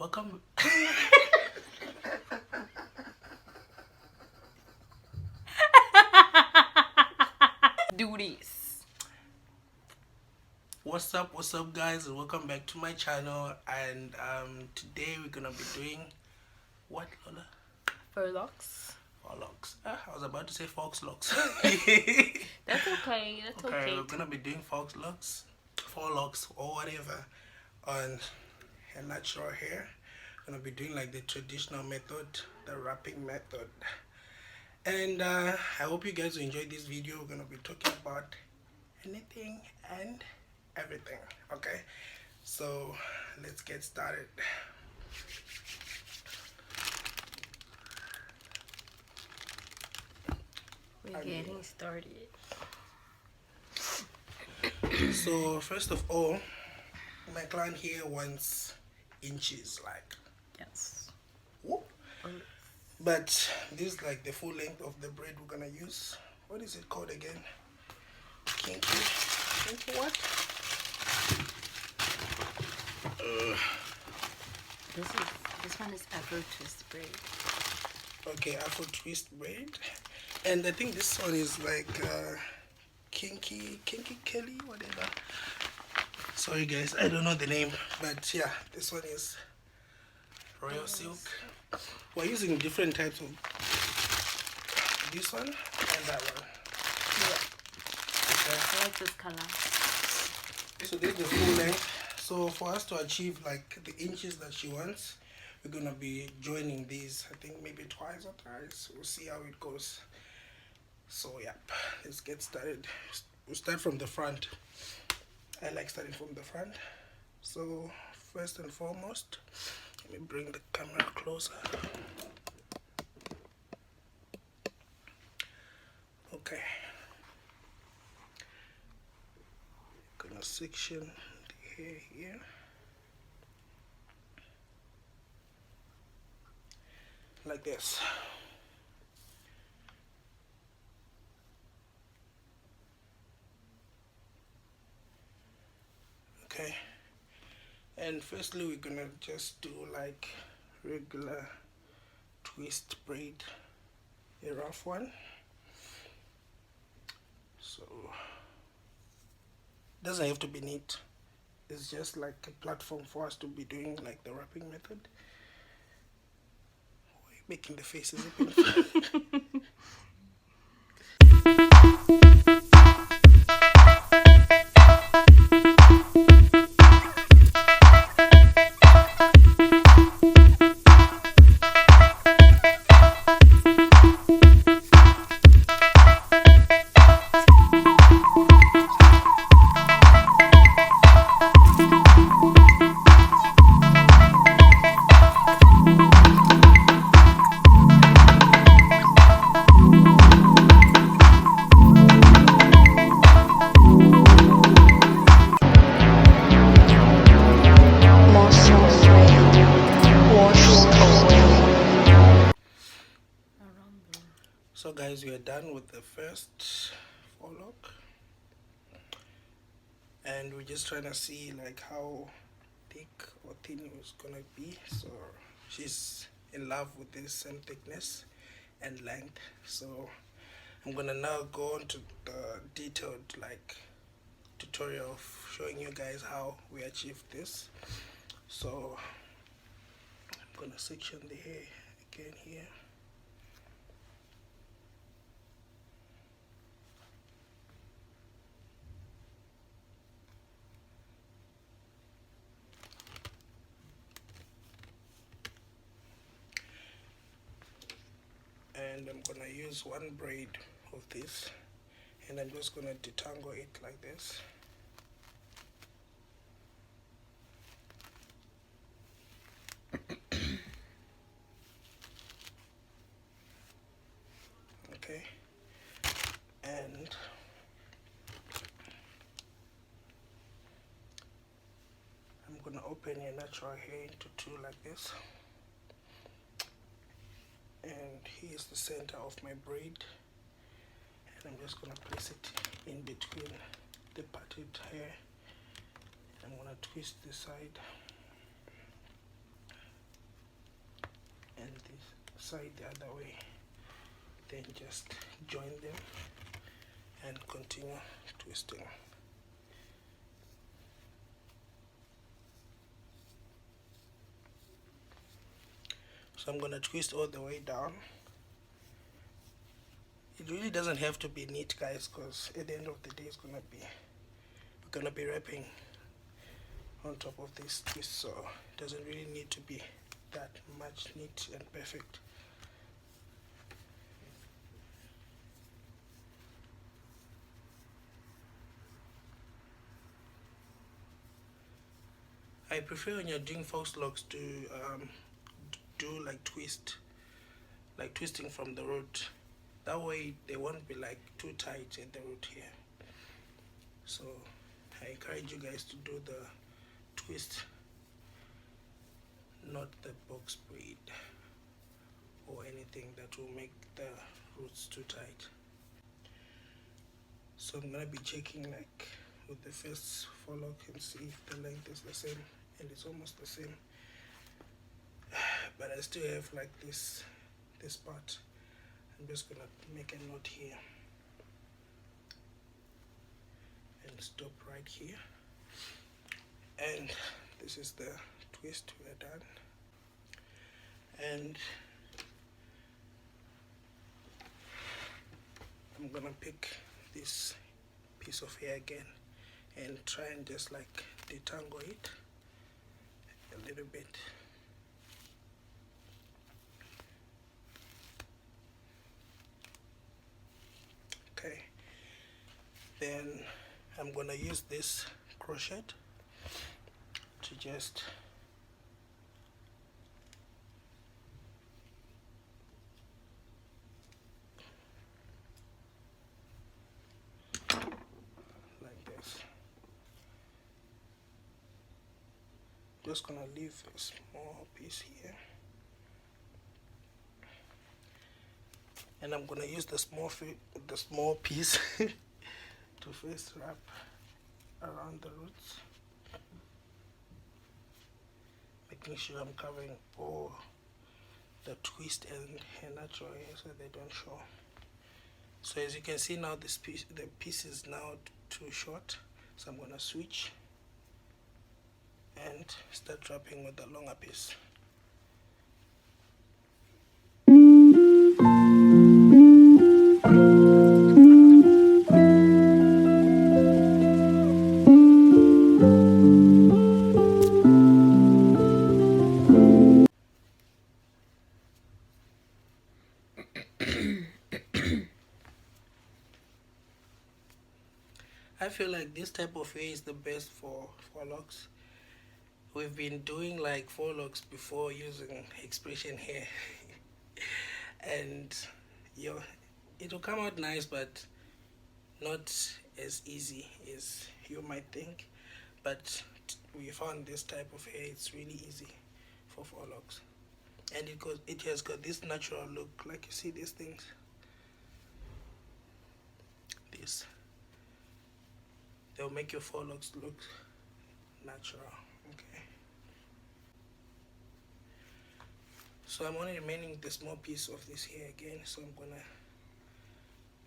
Welcome. Do this. What's up guys, and welcome back to my channel. And today we're gonna be doing what, Lola? FAUX. FAUX. I was about to say FAUX LOCS. That's okay. That's okay. We're gonna be doing FAUX LOCS or whatever on a natural hair. We're gonna be doing like the traditional method, the wrapping method. And I hope you guys will enjoy this video. We're gonna be talking about anything and everything. Okay, so let's get started. We're getting started. So first of all, my client here wants inches, like Yes. whoop. But this is like the full length of the braid we're gonna use. What is it called again? Kinky what? This one is Afro twist braid. Okay, Afro twist braid. And I think this one is like kinky Kelly, whatever. Sorry guys, I don't know the name, but yeah, this one is royal silk. We're using different types of this one and that one. Yeah. Okay. I like this color. So this is the full length. So for us to achieve like the inches that she wants, we're gonna be joining these, I think maybe twice or thrice. We'll see how it goes. So yeah, let's get started. We'll start from the front. I like starting from the front. So first and foremost, let me bring the camera closer. Okay. Gonna section the hair here. Like this. Okay. And firstly we're gonna just do like regular twist braid, a rough one. So doesn't have to be neat. It's just like a platform for us to be doing like the wrapping method. Why are you making the faces? So guys, we are done with the first forelock, and we're just trying to see like how thick or thin it's gonna be. So she's in love with this same thickness and length. So I'm gonna now go on to the detailed like tutorial of showing you guys how we achieve this. So I'm gonna section the hair again here. And I'm gonna use one braid of this, and I'm just gonna detangle it like this. Okay, and I'm gonna open your natural hair into two like this. And here's the center of my braid, and I'm just gonna place it in between the parted hair. I'm gonna twist this side side the other way, then just join them and continue twisting. So I'm gonna twist all the way down. It really doesn't have to be neat, guys, because at the end of the day we're gonna be wrapping on top of this twist, so it doesn't really need to be that much neat and perfect. I prefer when you're doing FAUX locks to do like twisting from the root. That way they won't be like too tight at the root here. So I encourage you guys to do the twist, not the box braid or anything that will make the roots too tight. So I'm gonna be checking like with the first forelock and see if the length is the same, and it's almost the same, but I still have like this part. I'm just gonna make a knot here and stop right here, and this is the twist. We're done. And I'm gonna pick this piece of hair again and try and just like detangle it a little bit. Okay, then I'm gonna use this crochet to just like this. Just gonna leave a small piece here, and I'm gonna use the small piece to first wrap around the roots, making sure I'm covering all the twist and hair natural hair so they don't show. So as you can see now, the piece is now too short, so I'm gonna switch and start wrapping with the longer piece. I feel like this type of hair is the best for locks. We've been doing like locks before using expression hair and it'll come out nice, but not as easy as you might think. But we found this type of hair, it's really easy for locks, and it has got this natural look. Like you see these things, they'll make your locks look natural. Okay, so I'm only remaining the small piece of this hair again, so I'm gonna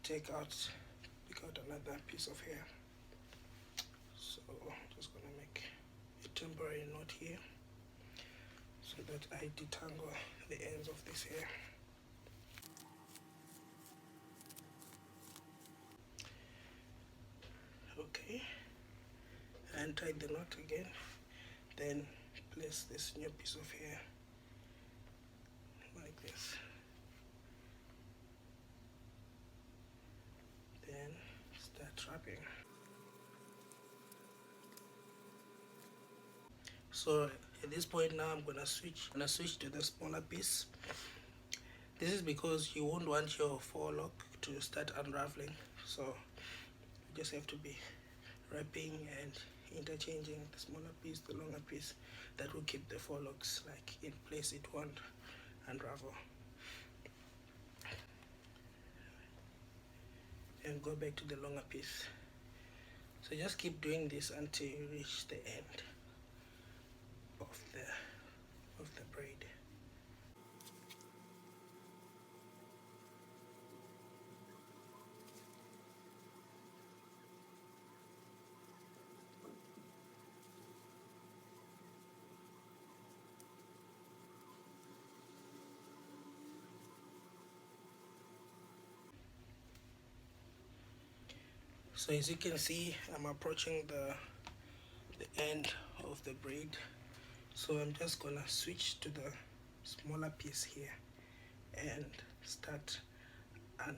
pick out another piece of hair. So I'm just gonna make a temporary knot here so that I detangle the ends of this hair. Okay, and tie the knot again, then place this new piece of hair like this, then start wrapping. So at this point now I'm gonna switch to the smaller piece. This is because you won't want your forelock to start unraveling, so you just have to be wrapping and interchanging the smaller piece, the longer piece. That will keep the forelocks like in place, it won't unravel. And go back to the longer piece. So just keep doing this until you reach the end of the braid. So as you can see, I'm approaching the end of the braid. So I'm just gonna switch to the smaller piece here and start and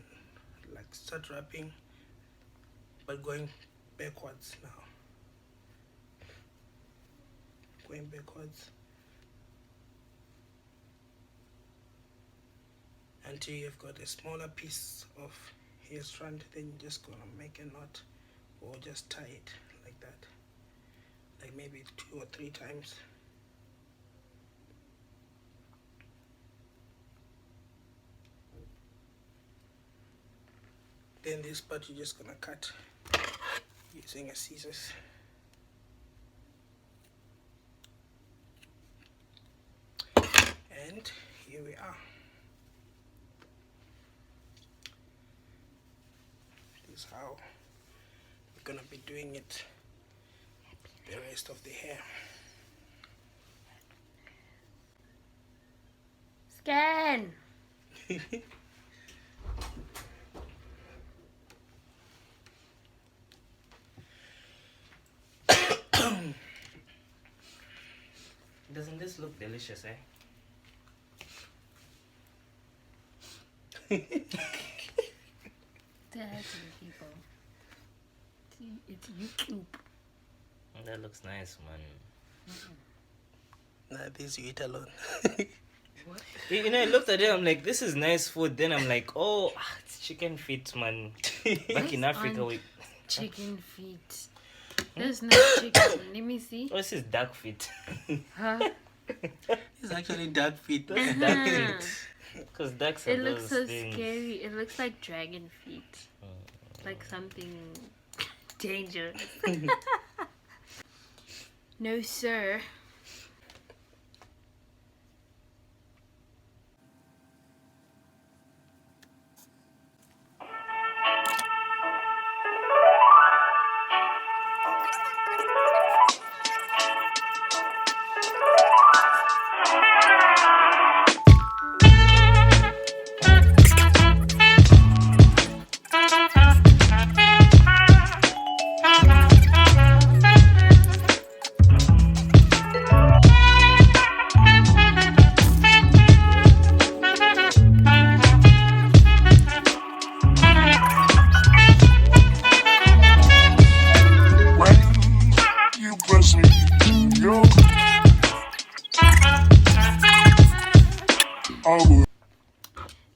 start wrapping, but going backwards now. Going backwards until you've got a smaller piece of hair strand. Then you're just gonna make a knot or just tie it like that, like maybe 2 or 3 times. Then this part you're just gonna cut using a scissors. And here we are. This is how we're gonna be doing it the rest of the hair. Scan. Doesn't this look delicious, eh? That's people. It's YouTube. That looks nice, man. Nah, this you eat alone. What? You know, I looked at it, I'm like, this is nice food. Then I'm like, oh, it's chicken feet, man. Back in Africa, we... Chicken feet. There's no chicken. Let me see. Oh, this is duck feet. Huh? It's actually duck feet. Those duck feet. Because ducks are It looks those so things. scary. It looks like dragon feet. Like something dangerous. No, sir.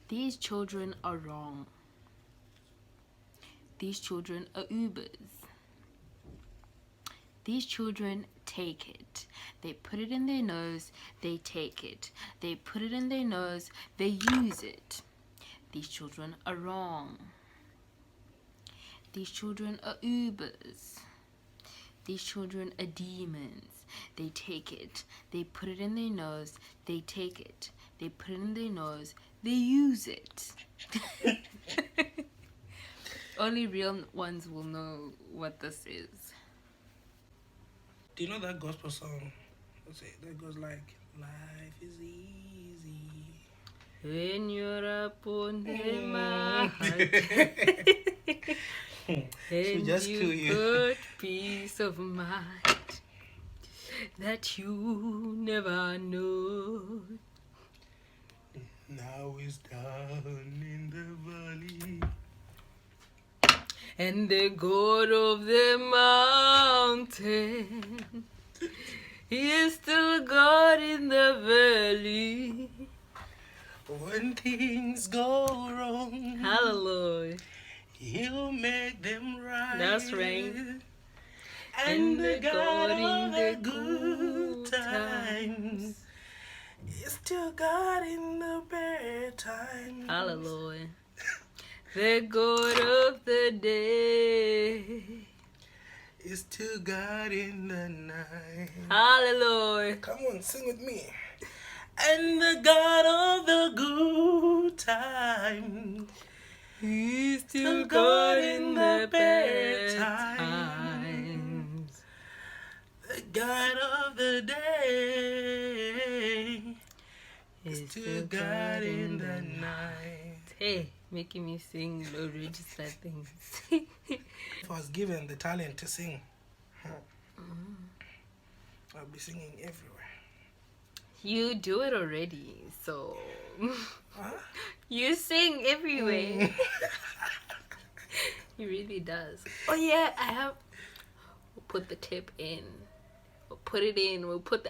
These children are wrong. These children are Ubers. These children take it. They put it in their nose, they take it. They put it in their nose, they use it. These children are wrong. These children are Ubers. These children are demons. They take it. They put it in their nose, they take it. They put it in their nose, they use it. Only real ones will know what this is. Do you know that gospel song? What's it? That goes like, life is easy when you're upon the mark, and just kill you you. got peace of mind that you never know. Now it's down in the valley, And the God of the mountain, He is still God in the valley. when things go wrong, Hallelujah. He'll make them right. That's right. And the God of the good times is still God in the bad times. Hallelujah. The God of the day is still God in the night. Hallelujah. Come on, sing with me. And the God of the good times, He's still God in the bad times. The God of the day is still God in the night. Hey, making me sing low register things. If I was given the talent to sing, I'll be singing everywhere. You do it already, so Huh? you sing everywhere. He really does. Oh yeah, we'll put the clip in. We'll put it in.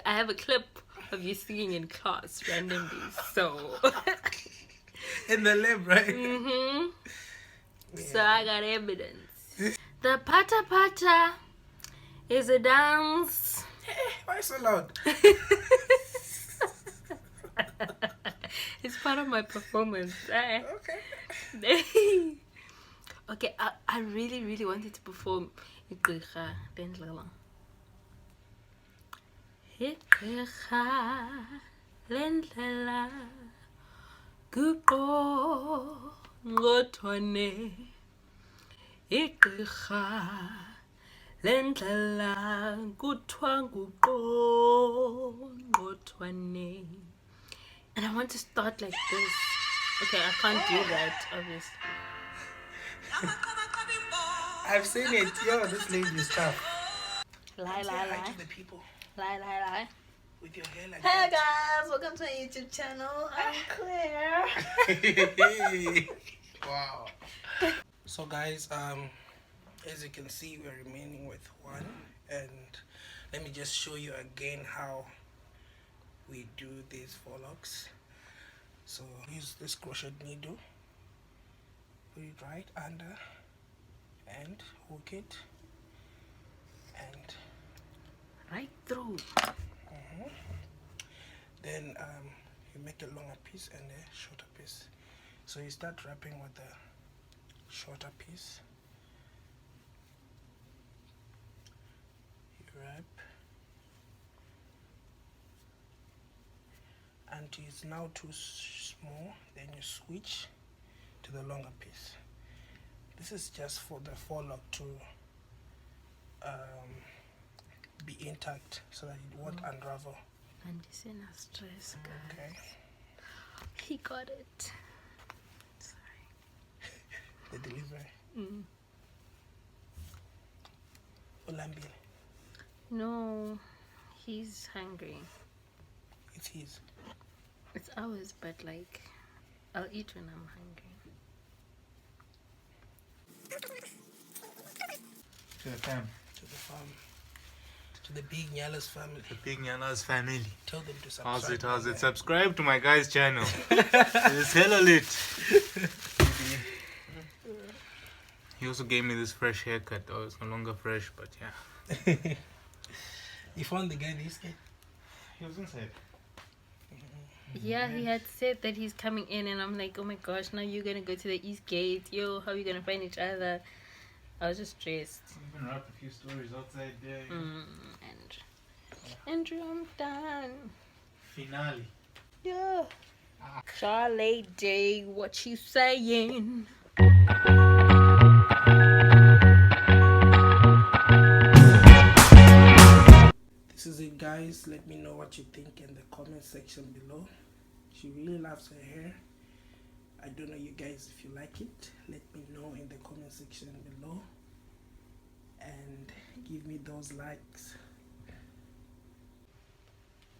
I have a clip of you singing in class randomly. So In the lab, right? So I got evidence. The pata pata is a dance. Why so loud? It's part of my performance. Okay. Okay, I really, really wanted to perform Igqirha Lendlela. Igqirha Lendlela Guqo Ngothwane Igqirha Lendlela Kuthiwa Nguqo Ngothwane. And I want to start like this. Okay, I can't do that, obviously. I've seen it. Yo, this lady is tough. Lie, Say lie, hi lie. to the people Lie, lie, lie. with your hair like Hey that. guys, welcome to my YouTube channel. I'm Claire. Wow. So guys, as you can see, we're remaining with one, and let me just show you again how we do these FAUX. So use this crochet needle, put it right under and hook it, and Right through. then you make a longer piece and a shorter piece. So you start wrapping with the shorter piece. You wrap until it's now too small, then you switch to the longer piece. This is just for the FAUX to be intact so that it won't unravel. And this is not stress, guys. Okay. He got it. Sorry. The delivery. Olambile. No, he's hungry. It's his. It's ours, but like, I'll eat when I'm hungry. To the fam. To the farm. To the big Nyalaz family. The big Nyalaz family. Tell them to subscribe. How's it? Subscribe to my guy's channel. It's hella lit. He also gave me this fresh haircut. Oh, it's no longer fresh, but yeah. You found the guy this day? He was inside. Yeah, he had said that he's coming in, and I'm like, oh my gosh, now you're gonna go to the East Gate. Yo, how are you gonna find each other? I was just stressed. Even wrapped a few stories outside there. Andrew, I'm done. Finale. Yeah. Charlie Day, what you saying? This is it, guys. Let me know what you think in the comment section below. She really loves her hair. I don't know, you guys, if you like it. Let me know in the comment section below. And give me those likes.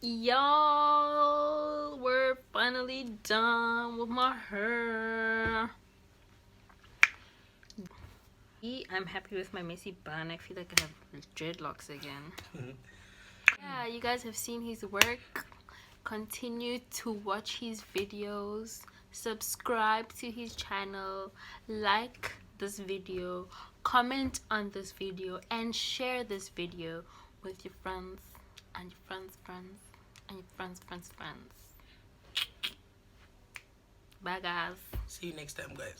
Y'all, we're finally done with my hair. I'm happy with my messy bun. I feel like I have dreadlocks again. Yeah, you guys have seen his work. Continue to watch his videos. Subscribe to his channel. Like this video. Comment on this video. And share this video with your friends. And your friends' friends. And your friends' friends' friends. Bye, guys. See you next time, guys.